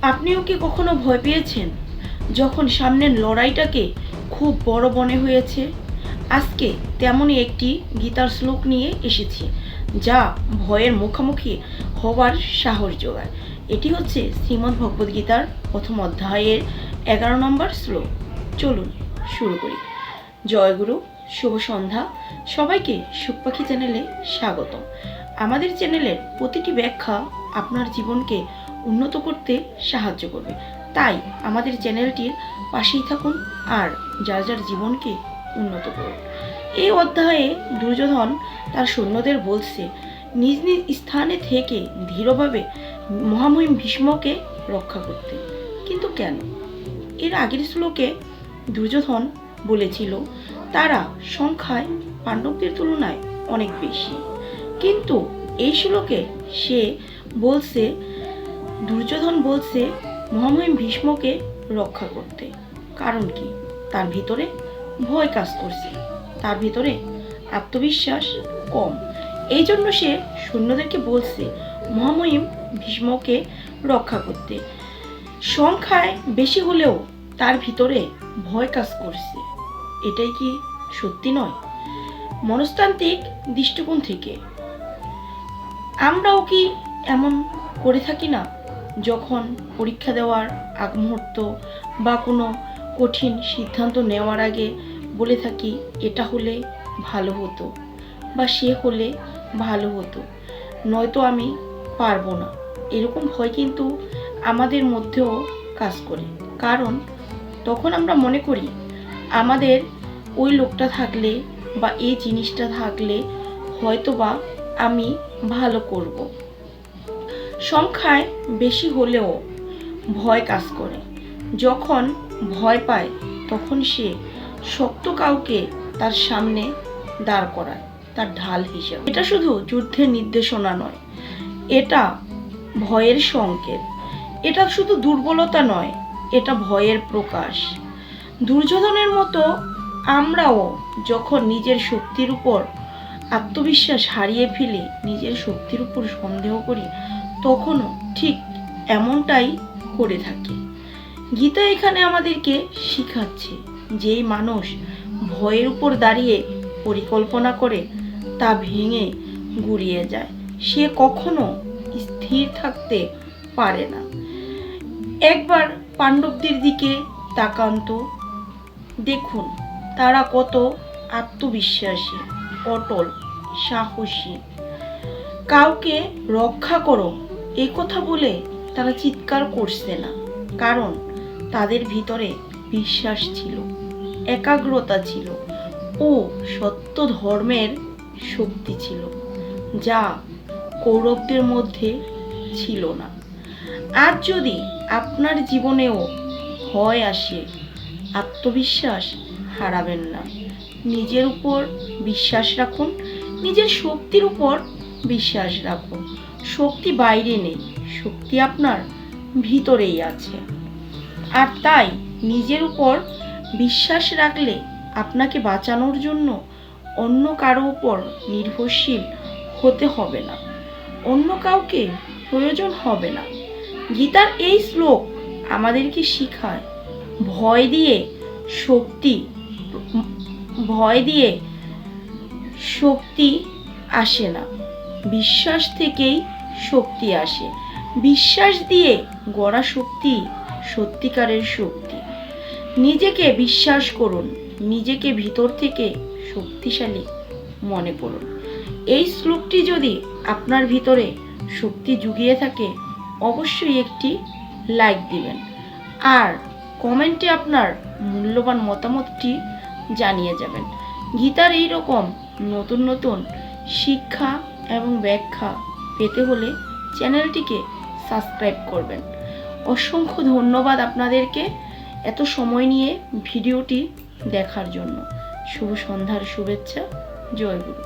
আপনিও কি কখনো ভয় পেয়েছেন যখন সামনের লড়াইটাকে খুব বড় মনে হয়েছে? আজকে তেমনই একটি গীতার শ্লোক নিয়ে এসেছি যা ভয়ের মুখোমুখি হওয়ার সাহস যোগায়। এটি হচ্ছে শ্রীমদ্ ভগবদ গীতার প্রথম অধ্যায়ের 11 নম্বর শ্লোক। চলুন শুরু করি। জয়গুরু, শুভ সন্ধ্যা। সবাইকে সুখপাখি চ্যানেলে স্বাগত। আমাদের চ্যানেলের প্রতিটি ব্যাখ্যা আপনার জীবনকে উন্নত করতে সাহায্য করবে, তাই আমাদের চ্যানেলটির পাশেই থাকুন আর যার যার জীবনকে উন্নত করুন। এই অধ্যায়ে দুর্যোধন তার সৈন্যদের বলছে নিজ নিজ স্থানে থেকে ধীরভাবে মহামহিম ভীষ্মকে রক্ষা করতে। কিন্তু কেন? এর আগের শ্লোকে দুর্যোধন বলেছিল তারা সংখ্যায় পাণ্ডবদের তুলনায় অনেক বেশি, কিন্তু এই শ্লোকে সে বলছে, দুর্যোধন বলছে মহামহিম ভীষ্মকে রক্ষা করতে। কারণ কি? তার ভিতরে ভয় কাজ করছে, তার ভিতরে আত্মবিশ্বাস কম। এই জন্য সে সৈন্যদেরকে বলছে মহামহিম ভীষ্মকে রক্ষা করতে। সংখ্যায় বেশি হলেও তার ভিতরে ভয় কাজ করছে। এটাই কি সত্যি নয়? মনস্তান্ত্রিক দৃষ্টিকোণ থেকে আমরাও কি এমন করে থাকি না? যখন পরীক্ষা দেওয়ার আগ মুহূর্ত বা কোনো কঠিন সিদ্ধান্ত নেওয়ার আগে বলে থাকি এটা হলে ভালো হতো বা সে হলে ভালো হতো, নয়তো আমি পারবো না। এরকম ভয় কিন্তু আমাদের মধ্যেও কাজ করে, কারণ তখন আমরা মনে করি আমাদের ওই লোকটা থাকলে বা এই জিনিসটা থাকলে হয়তো বা আমি ভালো করব। সংখ্যায় বেশি হলেও ভয় কাজ করে। যখন ভয় পায় তখন সে শক্ত কাউকে তার সামনে দাঁড় করায় তার ঢাল হিসেবে। এটা শুধু যুদ্ধের নির্দেশনা নয়, এটা ভয়ের সংকেত। এটা শুধু দুর্বলতা নয়, এটা ভয়ের প্রকাশ। দুর্যোধনের মতো আমরাও যখন নিজের শক্তির উপর আত্মবিশ্বাস হারিয়ে ফেলি, নিজের শক্তির উপর সন্দেহ করি, তখনও ঠিক এমনটাই করে থাকি। গীতা এখানে আমাদেরকে শিখাচ্ছে যেই মানুষ ভয়ের উপর দাঁড়িয়ে পরিকল্পনা করে তা ভেঙে গুড়িয়ে যায়, সে কখনো স্থির থাকতে পারে না। একবার পাণ্ডবদের দিকে তাকান তো, দেখুন তারা কত আত্মবিশ্বাসী, অটল, সাহসী। কাউকে রক্ষা করো এই কথা বলে তারা চিৎকার করছে না, কারণ তাদের ভিতরে বিশ্বাস ছিল, একাগ্রতা ছিল ও সত্য ধর্মের শক্তি ছিল, যা কৌরবদের মধ্যে ছিল না। আজ যদি আপনার জীবনেও ভয় আসে, আত্মবিশ্বাস হারাবেন না। নিজের উপর বিশ্বাস রাখুন, নিজের শক্তির উপর বিশ্বাস রাখুন। শক্তি বাইরে নেই, শক্তি আপনার ভিতরেই আছে। আর তাই নিজের উপর বিশ্বাস রাখলে আপনাকে বাঁচানোর জন্য অন্য কারো উপর নির্ভরশীল হতে হবে না, অন্য কাউকে প্রয়োজন হবে না। গীতার এই শ্লোক আমাদেরকে শিখায় ভয় দিয়ে শক্তি আসে না, বিশ্বাস থেকেই শক্তি আসে। বিশ্বাস দিয়ে গড়া শক্তি সত্যিকারের শক্তি। নিজেকে বিশ্বাস করুন, নিজেকে ভিতর থেকে শক্তিশালী মনে করুন। এই শ্লোকটি যদি আপনার ভিতরে শক্তি জুগিয়ে থাকে, অবশ্যই একটি লাইক দিবেন আর কমেন্টে আপনার মূল্যবান মতামতটি জানিয়ে যাবেন। গীতার এই রকম নতুন নতুন শিক্ষা এবং ব্যাখ্যা পেতে হলে চ্যানেলটিকে সাবস্ক্রাইব করবেন। অসংখ্য ধন্যবাদ আপনাদেরকে এত সময় নিয়ে ভিডিওটি দেখার জন্য। শুভ সন্ধ্যার শুভেচ্ছা। জয় গুরু।